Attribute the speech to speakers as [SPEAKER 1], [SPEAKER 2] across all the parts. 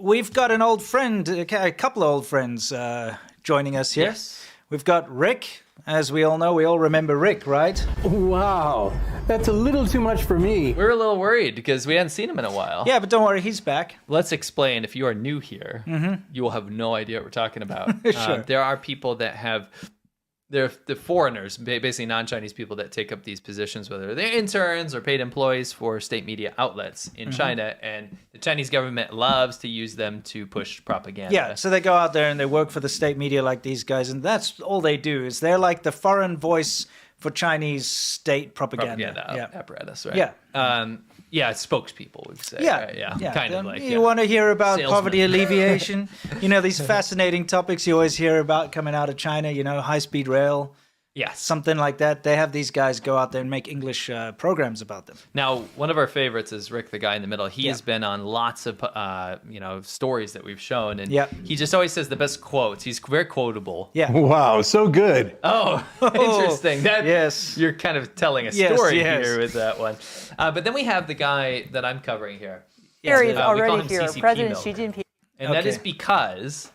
[SPEAKER 1] we've got an old friend, a couple of old friends joining us here.
[SPEAKER 2] Yes.
[SPEAKER 1] We've got Rick. As we all know, we all remember Rick, right?
[SPEAKER 3] Wow, that's a little too much for me.
[SPEAKER 2] We were a little worried because we hadn't seen him in a while.
[SPEAKER 1] Yeah, but don't worry, he's back.
[SPEAKER 2] Let's explain. If you are new here, you will have no idea what we're talking about.
[SPEAKER 1] Sure.
[SPEAKER 2] There are people that they're the foreigners, basically non-Chinese people that take up these positions, whether they're interns or paid employees for state media outlets in China, and the Chinese government loves to use them to push propaganda.
[SPEAKER 1] Yeah, so they go out there and they work for the state media like these guys, and that's all they do, is they're like the foreign voice for Chinese state propaganda.
[SPEAKER 2] Apparatus, right?
[SPEAKER 1] Yeah.
[SPEAKER 2] Spokespeople would say.
[SPEAKER 1] Yeah,
[SPEAKER 2] right? Yeah. Kind of like.
[SPEAKER 1] You want to hear about
[SPEAKER 2] Salesman.
[SPEAKER 1] poverty alleviation? You know, these fascinating topics you always hear about coming out of China, you know, high-speed rail,
[SPEAKER 2] Yes.
[SPEAKER 1] something like that. They have these guys go out there and make English programs about them.
[SPEAKER 2] Now, one of our favorites is Rick, the guy in the middle. He has been on lots of, stories that we've shown, and he just always says the best quotes. He's very quotable.
[SPEAKER 1] Yeah.
[SPEAKER 3] Wow, so good.
[SPEAKER 2] Oh, interesting.
[SPEAKER 1] Yes.
[SPEAKER 2] You're kind of telling a story here with that one. But then we have the guy that I'm covering here.
[SPEAKER 4] Here he's
[SPEAKER 2] we call
[SPEAKER 4] already
[SPEAKER 2] him
[SPEAKER 4] here,
[SPEAKER 2] CCP
[SPEAKER 4] President
[SPEAKER 2] milk.
[SPEAKER 4] Xi Jinping.
[SPEAKER 2] And that is because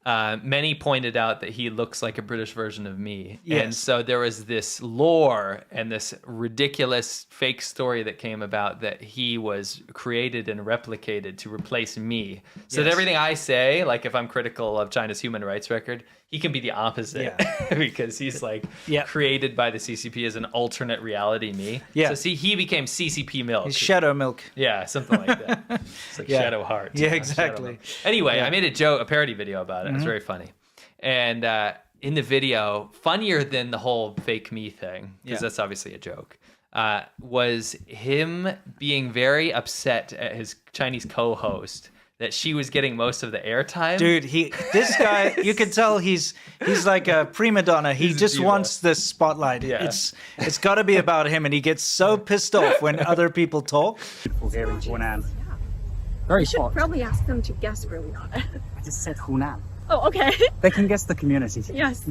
[SPEAKER 2] many pointed out that he looks like a British version of me.
[SPEAKER 1] Yes.
[SPEAKER 2] And so there was this lore and this ridiculous fake story that came about that he was created and replicated to replace me. So that everything I say, like if I'm critical of China's human rights record, he can be the opposite because he's like created by the CCP as an alternate reality me.
[SPEAKER 1] Yeah.
[SPEAKER 2] So he became CCP milk.
[SPEAKER 1] He's shadow milk.
[SPEAKER 2] Yeah, something like that. It's like Shadow Heart.
[SPEAKER 1] Yeah,
[SPEAKER 2] Shadow
[SPEAKER 1] exactly.
[SPEAKER 2] Milk. Anyway, I made a parody video about it. It's very funny. And in the video, funnier than the whole fake me thing, because that's obviously a joke, was him being very upset at his Chinese co-host that she was getting most of the airtime.
[SPEAKER 1] Dude, this guy, you can tell he's like a prima donna. He just wants the spotlight.
[SPEAKER 2] Yeah.
[SPEAKER 1] It's got to be about him, and he gets so pissed off when other people talk.
[SPEAKER 5] Here in Hunan.
[SPEAKER 6] Very short. Probably ask them to guess where we are.
[SPEAKER 5] I just said Hunan.
[SPEAKER 6] Oh, okay.
[SPEAKER 5] They can guess the community.
[SPEAKER 6] Yes.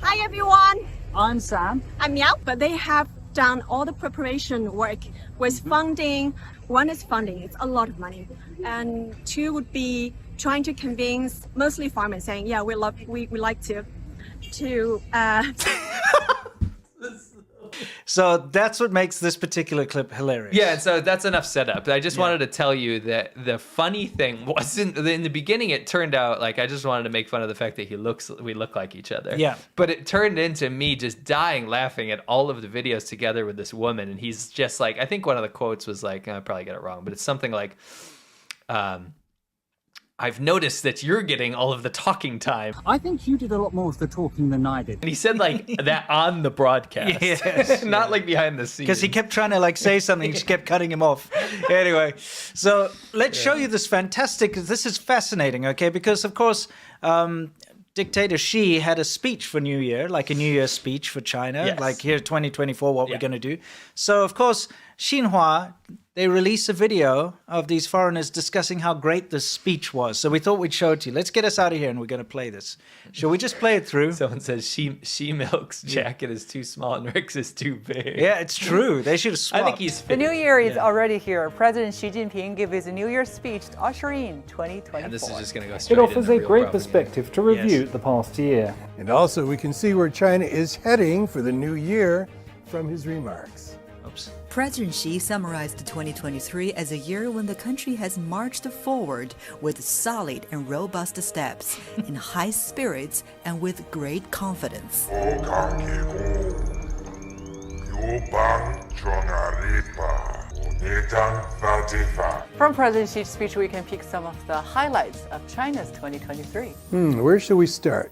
[SPEAKER 6] Hi, everyone.
[SPEAKER 5] I'm Sam.
[SPEAKER 6] I'm Miao. But they have done all the preparation work with funding. One is funding. It's a lot of money. And two would be trying to convince mostly farmers saying, yeah, we like to
[SPEAKER 1] So that's what makes this particular clip hilarious.
[SPEAKER 2] Yeah, and so that's enough setup. I just wanted to tell you that the funny thing wasn't in the beginning. It turned out like I just wanted to make fun of the fact that we look like each other.
[SPEAKER 1] Yeah.
[SPEAKER 2] But it turned into me just dying laughing at all of the videos together with this woman, and he's just like, I think one of the quotes was like, I probably get it wrong, but it's something like, I've noticed that you're getting all of the talking time.
[SPEAKER 5] I think you did a lot more of the talking than I did.
[SPEAKER 2] And he said like that on the broadcast,
[SPEAKER 1] Yes,
[SPEAKER 2] not like behind the scenes.
[SPEAKER 1] Because he kept trying to like say something, he just kept cutting him off. Anyway, so let's show you this fantastic. This is fascinating, okay? Because of course, Dictator Xi had a speech for New Year, like a New Year speech for China,
[SPEAKER 2] Yes.
[SPEAKER 1] like here 2024, what we're going to do. So of course, Xinhua, they release a video of these foreigners discussing how great this speech was. So we thought we'd show it to you. Let's get us out of here and we're going to play this. Shall we just play it through?
[SPEAKER 2] Someone says she Milk's jacket is too small and Rick's is too big.
[SPEAKER 1] Yeah, it's true. They should have swapped.
[SPEAKER 2] I think he's
[SPEAKER 4] The
[SPEAKER 2] fit.
[SPEAKER 4] new year is already here. President Xi Jinping gave his New Year speech to usher in 2024.
[SPEAKER 2] And this is just going to go straight
[SPEAKER 7] It offers
[SPEAKER 2] into
[SPEAKER 7] a
[SPEAKER 2] real
[SPEAKER 7] great
[SPEAKER 2] propaganda.
[SPEAKER 7] perspective to review the past year.
[SPEAKER 8] And also, we can see where China is heading for the new year from his remarks.
[SPEAKER 1] Oops.
[SPEAKER 9] President Xi summarized 2023 as a year when the country has marched forward with solid and robust steps, in high spirits and with great confidence.
[SPEAKER 4] From President Xi's speech, we can pick some of the highlights of China's 2023.
[SPEAKER 8] Where should we start?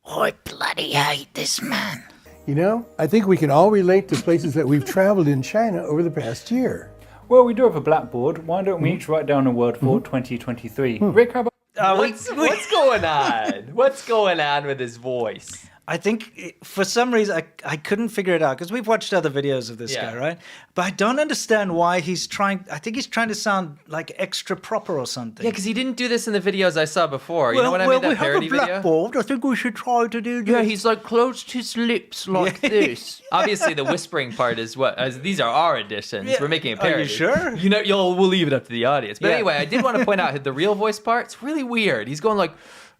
[SPEAKER 1] I bloody hate this man.
[SPEAKER 8] You know, I think we can all relate to places that we've traveled in China over the past year.
[SPEAKER 7] Well, we do have a Blackboard. Why don't we each write down a word for 2023? Rick, how about...
[SPEAKER 2] What's going on? What's going on with his voice?
[SPEAKER 1] I think for some reason I couldn't figure it out because we've watched other videos of this guy, right? But I don't understand why he's trying. I think he's trying to sound like extra proper or something.
[SPEAKER 2] Yeah, because he didn't do this in the videos I saw before. You know what I mean? That parody
[SPEAKER 1] we have a Blackboard. I think we should try to do this.
[SPEAKER 2] Yeah, he's like closed his lips like this. Obviously, the whispering part is what. As these are our editions.
[SPEAKER 1] Yeah.
[SPEAKER 2] We're making a parody.
[SPEAKER 1] Are you sure?
[SPEAKER 2] You know, we'll leave it up to the audience. But anyway, I did want to point out the real voice part. It's really weird. He's going like,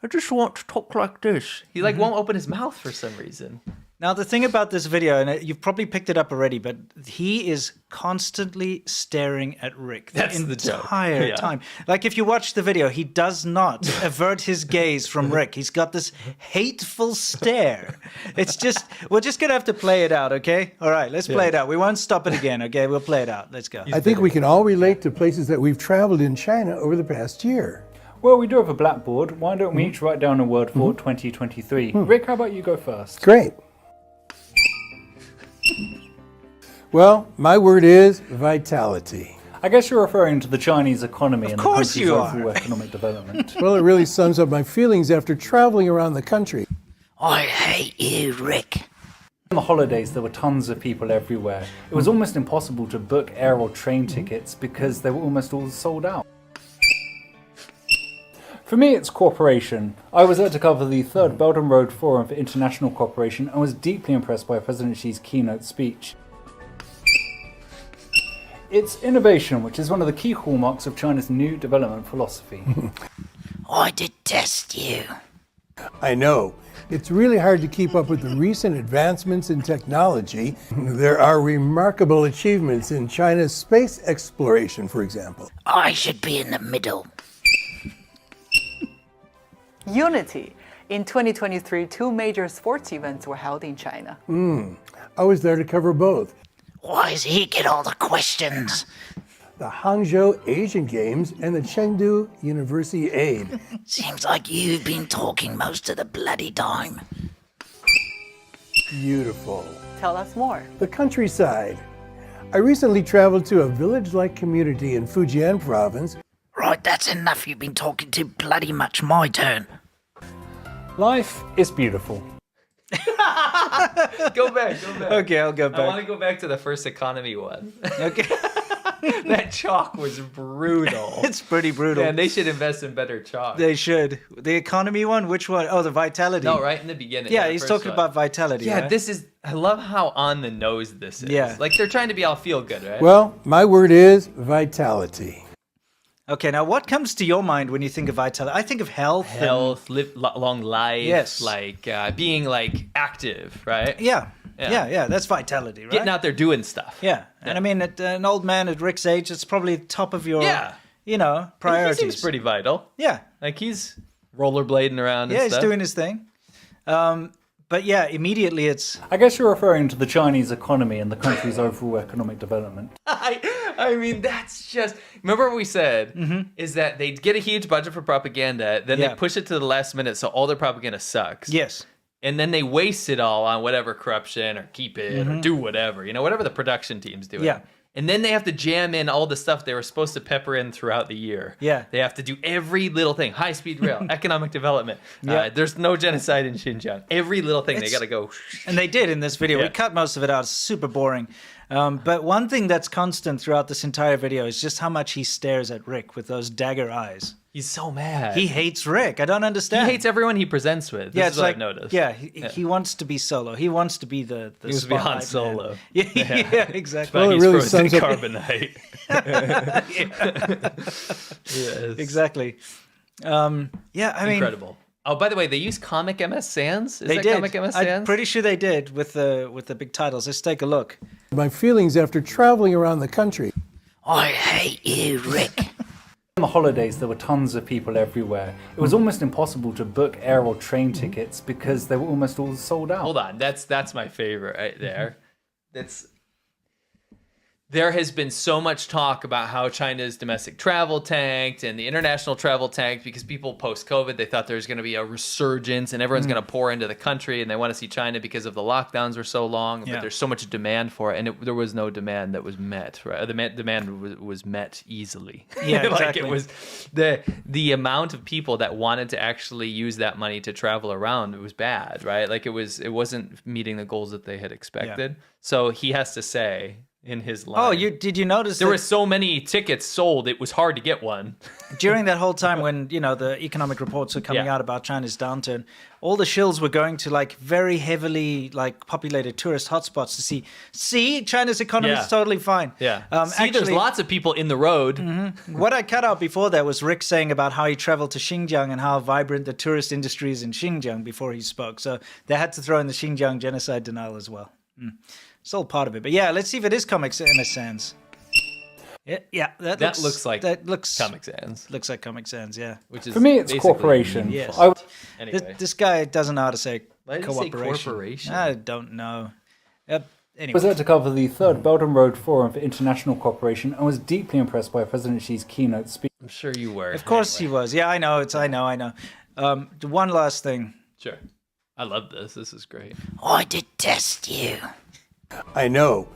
[SPEAKER 2] I just want to talk like this. He like won't open his mouth for some reason.
[SPEAKER 1] Now, the thing about this video, and you've probably picked it up already, but he is constantly staring at Rick the entire time. Like, if you watch the video, he does not avert his gaze from Rick. He's got this hateful stare. It's just, we're just going to have to play it out, okay? All right, let's play it out. We won't stop it again, okay? We'll play it out. Let's go.
[SPEAKER 8] I think we can all relate to places that we've traveled in China over the past year.
[SPEAKER 7] Well, we do have a Blackboard. Why don't we each write down a word for 2023? Rick, how about you go first?
[SPEAKER 8] Great. Well, my word is vitality.
[SPEAKER 7] I guess you're referring to the Chinese economy and the
[SPEAKER 1] course
[SPEAKER 7] country's
[SPEAKER 1] you are.
[SPEAKER 7] overall economic development.
[SPEAKER 8] Well, it really sums up my feelings after traveling around the country.
[SPEAKER 10] I hate you, Rick.
[SPEAKER 7] On the holidays, there were tons of people everywhere. It was almost impossible to book air or train tickets because they were almost all sold out. For me, it's cooperation. I was there to cover the third Belt and Road Forum for International Cooperation and was deeply impressed by President Xi's keynote speech. It's innovation, which is one of the key hallmarks of China's new development philosophy.
[SPEAKER 10] I detest you.
[SPEAKER 8] I know. It's really hard to keep up with the recent advancements in technology. There are remarkable achievements in China's space exploration, for example.
[SPEAKER 10] I should be in the middle.
[SPEAKER 4] Unity. In 2023, 2 major sports events were held in China.
[SPEAKER 8] I was there to cover both.
[SPEAKER 10] Why does he get all the questions?
[SPEAKER 8] The Hangzhou Asian Games and the Chengdu University Aid.
[SPEAKER 10] Seems like you've been talking most of the bloody time.
[SPEAKER 8] Beautiful.
[SPEAKER 4] Tell us more.
[SPEAKER 8] The countryside. I recently traveled to a village-like community in Fujian province.
[SPEAKER 10] Right, that's enough. You've been talking too bloody much. My turn.
[SPEAKER 7] Life is beautiful.
[SPEAKER 2] Go back.
[SPEAKER 1] Okay, I'll go
[SPEAKER 2] I want
[SPEAKER 1] back.
[SPEAKER 2] to go back to the first economy one.
[SPEAKER 1] Okay.
[SPEAKER 2] That chalk was brutal.
[SPEAKER 1] It's pretty brutal.
[SPEAKER 2] Man, they should invest in better chalk.
[SPEAKER 1] They should. The economy one? Which one? Oh, the vitality.
[SPEAKER 2] No, right in the beginning.
[SPEAKER 1] Yeah,
[SPEAKER 2] the
[SPEAKER 1] he's
[SPEAKER 2] first
[SPEAKER 1] talking
[SPEAKER 2] one.
[SPEAKER 1] about vitality.
[SPEAKER 2] Yeah,
[SPEAKER 1] right?
[SPEAKER 2] this is. I love how on the nose this is.
[SPEAKER 1] Yeah.
[SPEAKER 2] Like they're trying to be all feel good, right?
[SPEAKER 8] Well, my word is vitality.
[SPEAKER 1] Okay, now what comes to your mind when you think of vitality? I think of health.
[SPEAKER 2] Health, long life.
[SPEAKER 1] Yes.
[SPEAKER 2] Like being like active, right?
[SPEAKER 1] Yeah. That's vitality, right?
[SPEAKER 2] Getting out there doing stuff.
[SPEAKER 1] Yeah. And I mean, at an old man at Rick's age, it's probably top of your, priorities.
[SPEAKER 2] He seems pretty vital.
[SPEAKER 1] Yeah.
[SPEAKER 2] Like he's rollerblading around and
[SPEAKER 1] Yeah,
[SPEAKER 2] stuff.
[SPEAKER 1] he's doing his thing. But yeah, immediately it's...
[SPEAKER 7] I guess you're referring to the Chinese economy and the country's overall economic development.
[SPEAKER 2] I mean, that's just... Remember what we said, is that they get a huge budget for propaganda, then they push it to the last minute so all their propaganda sucks.
[SPEAKER 1] Yes.
[SPEAKER 2] And then they waste it all on whatever corruption or keep it or do whatever, whatever the production team's doing.
[SPEAKER 1] Yeah.
[SPEAKER 2] And then they have to jam in all the stuff they were supposed to pepper in throughout the year.
[SPEAKER 1] Yeah.
[SPEAKER 2] They have to do every little thing. High-speed rail, economic development.
[SPEAKER 1] Yeah.
[SPEAKER 2] There's no genocide in Xinjiang. Every little thing, they got to go.
[SPEAKER 1] And they did in this video.
[SPEAKER 2] Yeah.
[SPEAKER 1] We cut most of it out. It's super boring. But one thing that's constant throughout this entire video is just how much he stares at Rick with those dagger eyes.
[SPEAKER 2] He's so mad.
[SPEAKER 1] He hates Rick. I don't understand.
[SPEAKER 2] He hates everyone he presents with. This is what I've noticed.
[SPEAKER 1] Yeah, he wants to be solo. He wants to be the
[SPEAKER 2] He wants to be Han
[SPEAKER 1] spotlight
[SPEAKER 2] Solo.
[SPEAKER 1] man. Yeah, exactly.
[SPEAKER 8] Well, it
[SPEAKER 2] He's
[SPEAKER 8] really
[SPEAKER 2] frozen
[SPEAKER 8] sums up-
[SPEAKER 2] carbonite. Yes.
[SPEAKER 1] Exactly. I mean...
[SPEAKER 2] Incredible. Oh, by the way, they use Comic MS Sans? Is
[SPEAKER 1] They
[SPEAKER 2] that
[SPEAKER 1] did.
[SPEAKER 2] Comic MS Sans?
[SPEAKER 1] I'm pretty sure they did with the big titles. Let's take a look.
[SPEAKER 8] My feelings after traveling around the country.
[SPEAKER 10] I hate you, Rick.
[SPEAKER 7] On the holidays, there were tons of people everywhere. It was almost impossible to book air or train tickets because they were almost all sold out.
[SPEAKER 2] Hold on. That's my favorite right there. there has been so much talk about how China's domestic travel tanked and the international travel tanked because people post-COVID, they thought there was going to be a resurgence and everyone's going to pour into the country and they want to see China because of the lockdowns were so long, but there's so much demand for it, and there was no demand that was met, right? The demand was met easily.
[SPEAKER 1] Yeah,
[SPEAKER 2] like
[SPEAKER 1] exactly.
[SPEAKER 2] it was the amount of people that wanted to actually use that money to travel around, it was bad, right? Like it wasn't meeting the goals that they had expected. So he has to say in his line.
[SPEAKER 1] Oh, did you notice
[SPEAKER 2] there were so many tickets sold, it was hard to get one.
[SPEAKER 1] During that whole time when, the economic reports were coming out about China's downturn, all the shills were going to like very heavily like populated tourist hotspots to see China's economy is totally fine.
[SPEAKER 2] Yeah.
[SPEAKER 1] Actually,
[SPEAKER 2] there's lots of people in the road.
[SPEAKER 1] What I cut out before that was Rick saying about how he traveled to Xinjiang and how vibrant the tourist industry is in Xinjiang before he spoke. So they had to throw in the Xinjiang genocide denial as well. It's all part of it. But yeah, let's see if it is Comic Sans. Yeah, that looks
[SPEAKER 2] Comic Sans.
[SPEAKER 1] Looks like Comic Sans, yeah.
[SPEAKER 2] Which is
[SPEAKER 7] For me, it's corporation.
[SPEAKER 1] Yes.
[SPEAKER 2] Anyway.
[SPEAKER 1] This guy doesn't know how to say
[SPEAKER 2] Why did he say
[SPEAKER 1] cooperation.
[SPEAKER 2] corporation?
[SPEAKER 1] I don't know. Yep.
[SPEAKER 7] I
[SPEAKER 1] Anyway.
[SPEAKER 7] was there to cover the third Belt and Road Forum for International Cooperation and was deeply impressed by President Xi's keynote speech.
[SPEAKER 2] I'm sure you were.
[SPEAKER 1] Of course he was. Yeah, I know. I know. One last thing.
[SPEAKER 2] Sure. I love this. This is great.
[SPEAKER 10] I detest you.
[SPEAKER 8] I know.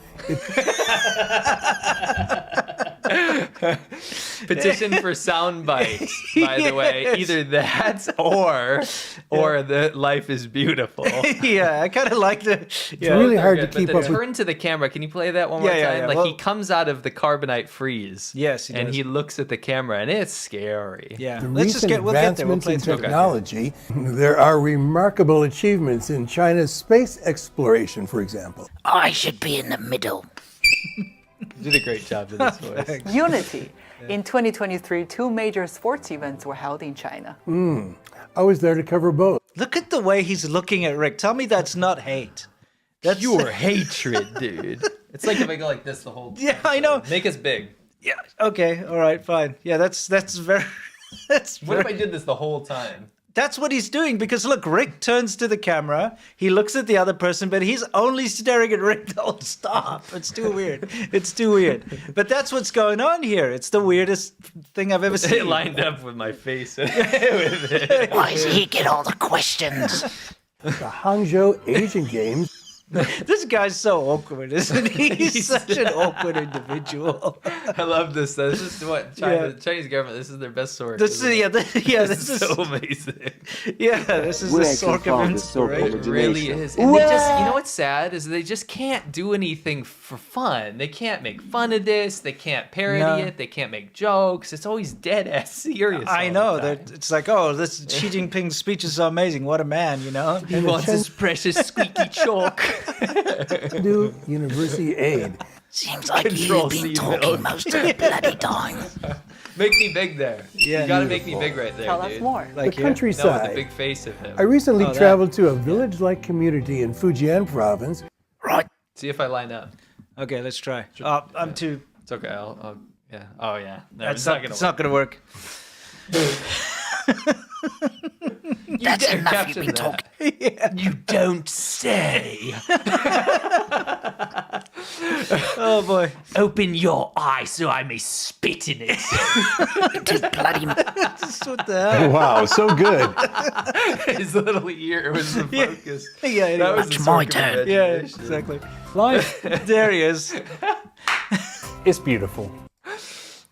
[SPEAKER 2] Petition for soundbite, by the way. Either that or the life is beautiful.
[SPEAKER 1] Yeah, I kind of like the.
[SPEAKER 8] It's really hard to keep up
[SPEAKER 2] Turn to the camera. Can you play that one more time?
[SPEAKER 1] Yeah.
[SPEAKER 2] Like he comes out of the carbonite freeze.
[SPEAKER 1] Yes,
[SPEAKER 2] and he looks at the camera, and it's scary.
[SPEAKER 1] Yeah,
[SPEAKER 8] The
[SPEAKER 1] let's just
[SPEAKER 8] recent
[SPEAKER 1] we'll get there. We'll
[SPEAKER 8] advancements
[SPEAKER 1] play
[SPEAKER 8] in
[SPEAKER 1] through.
[SPEAKER 8] technology, there are remarkable achievements in China's space exploration, for example.
[SPEAKER 10] I should be in the middle.
[SPEAKER 2] You did a great job with this voice.
[SPEAKER 4] Unity. In 2023, 2 major sports events were held in China.
[SPEAKER 8] I was there to cover both.
[SPEAKER 1] Look at the way he's looking at Rick. Tell me that's not hate. That's
[SPEAKER 2] Pure hatred, dude. It's like if I go like this the whole time.
[SPEAKER 1] Yeah, I know.
[SPEAKER 2] Make us big.
[SPEAKER 1] Yeah. Okay. All right. Fine. Yeah. That's very.
[SPEAKER 2] What if I did this the whole time?
[SPEAKER 1] That's what he's doing because look, Rick turns to the camera, he looks at the other person, but he's only staring at Rick. Oh, stop. It's too weird. It's too weird. But that's what's going on here. It's the weirdest thing I've ever
[SPEAKER 2] It
[SPEAKER 1] seen.
[SPEAKER 2] lined up with my face. With it.
[SPEAKER 10] Why does he get all the questions?
[SPEAKER 8] The Hangzhou Asian Games.
[SPEAKER 1] This guy's so awkward, isn't he? He's such an awkward individual.
[SPEAKER 2] I love this. This is what Chinese government. This is their best source.
[SPEAKER 1] This is
[SPEAKER 2] so amazing.
[SPEAKER 1] Yeah, this is the source of inspiration.
[SPEAKER 2] It really is. And they just, you know what's sad is they just can't do anything for fun. They can't make fun of this. They can't parody it. They can't make jokes. It's always dead ass serious.
[SPEAKER 1] I know that it's like, oh, this Xi Jinping's speech is so amazing. What a man, you know.
[SPEAKER 2] He wants his precious squeaky chalk.
[SPEAKER 8] New University Aid.
[SPEAKER 10] Seems like
[SPEAKER 2] Control
[SPEAKER 10] you've been
[SPEAKER 2] C
[SPEAKER 10] talking
[SPEAKER 2] milk.
[SPEAKER 10] most of the bloody time.
[SPEAKER 2] Make me big there.
[SPEAKER 1] Yeah.
[SPEAKER 2] You gotta make me big right there,
[SPEAKER 4] Tell
[SPEAKER 2] dude.
[SPEAKER 4] us more.
[SPEAKER 8] The
[SPEAKER 1] Like here.
[SPEAKER 2] No, with the
[SPEAKER 8] countryside.
[SPEAKER 2] big face of him.
[SPEAKER 8] I recently
[SPEAKER 1] that.
[SPEAKER 8] traveled to a village-like community in Fujian province.
[SPEAKER 10] Right.
[SPEAKER 2] See if I line up.
[SPEAKER 1] Okay, let's try. I'm too.
[SPEAKER 2] It's okay. I'll yeah. Oh yeah. No,
[SPEAKER 1] It's not gonna work.
[SPEAKER 10] That's
[SPEAKER 2] dare
[SPEAKER 10] enough. You've been
[SPEAKER 2] caption
[SPEAKER 10] talking.
[SPEAKER 2] You don't say.
[SPEAKER 1] Oh boy.
[SPEAKER 2] Open your eye so I may spit in it.
[SPEAKER 10] Too bloody.
[SPEAKER 1] What the hell?
[SPEAKER 3] Wow, so good.
[SPEAKER 2] His little ear was the focus.
[SPEAKER 1] Yeah, anyway.
[SPEAKER 2] That was
[SPEAKER 10] It's
[SPEAKER 2] the
[SPEAKER 10] my
[SPEAKER 2] circle of
[SPEAKER 10] turn.
[SPEAKER 1] Yeah,
[SPEAKER 2] imagination.
[SPEAKER 1] exactly.
[SPEAKER 7] Life
[SPEAKER 1] There he is.
[SPEAKER 7] is beautiful.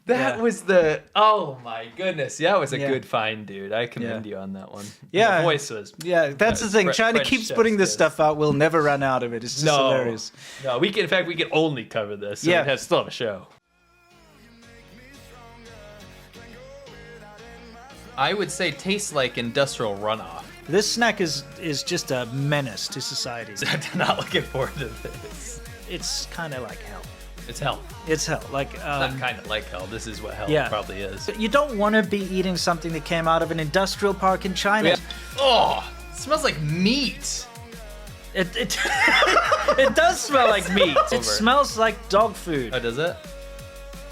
[SPEAKER 2] That was the. Oh my goodness. Yeah, it was a good find, dude. I commend you on that one.
[SPEAKER 1] Yeah.
[SPEAKER 2] The voice was.
[SPEAKER 1] Yeah, that's the thing. China
[SPEAKER 2] French
[SPEAKER 1] keeps
[SPEAKER 2] chef's
[SPEAKER 1] putting this
[SPEAKER 2] kiss.
[SPEAKER 1] stuff out. We'll never run out of it. It's just hilarious.
[SPEAKER 2] No, we can. In fact, we can only cover this. So
[SPEAKER 1] Yeah.
[SPEAKER 2] we'd still have a show. I would say tastes like industrial runoff.
[SPEAKER 1] This snack is just a menace to society.
[SPEAKER 2] I'm not looking forward to this.
[SPEAKER 1] It's kind of like hell.
[SPEAKER 2] It's hell.
[SPEAKER 1] It's hell. Like
[SPEAKER 2] Not kind of like hell. This is what hell
[SPEAKER 1] yeah.
[SPEAKER 2] probably is.
[SPEAKER 1] You don't want to be eating something that came out of an industrial park in China.
[SPEAKER 2] Yeah. Oh, it smells like meat.
[SPEAKER 1] It it does smell like meat. It smells like dog food.
[SPEAKER 2] Oh, does it?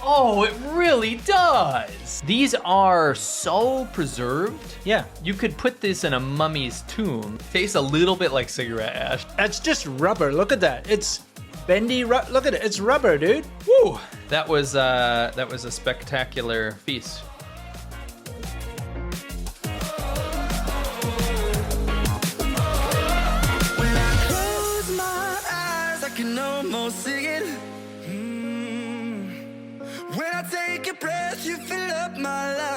[SPEAKER 2] Oh, it really does. These are so preserved.
[SPEAKER 1] Yeah.
[SPEAKER 2] You could put this in a mummy's tomb. Tastes a little bit like cigarette ash.
[SPEAKER 1] It's just rubber. Look at that. It's bendy. Look at it. It's rubber, dude.
[SPEAKER 2] Woo! That was a spectacular feast.
[SPEAKER 11] When I close my eyes, I can almost see it. When I take a breath, you fill up my life.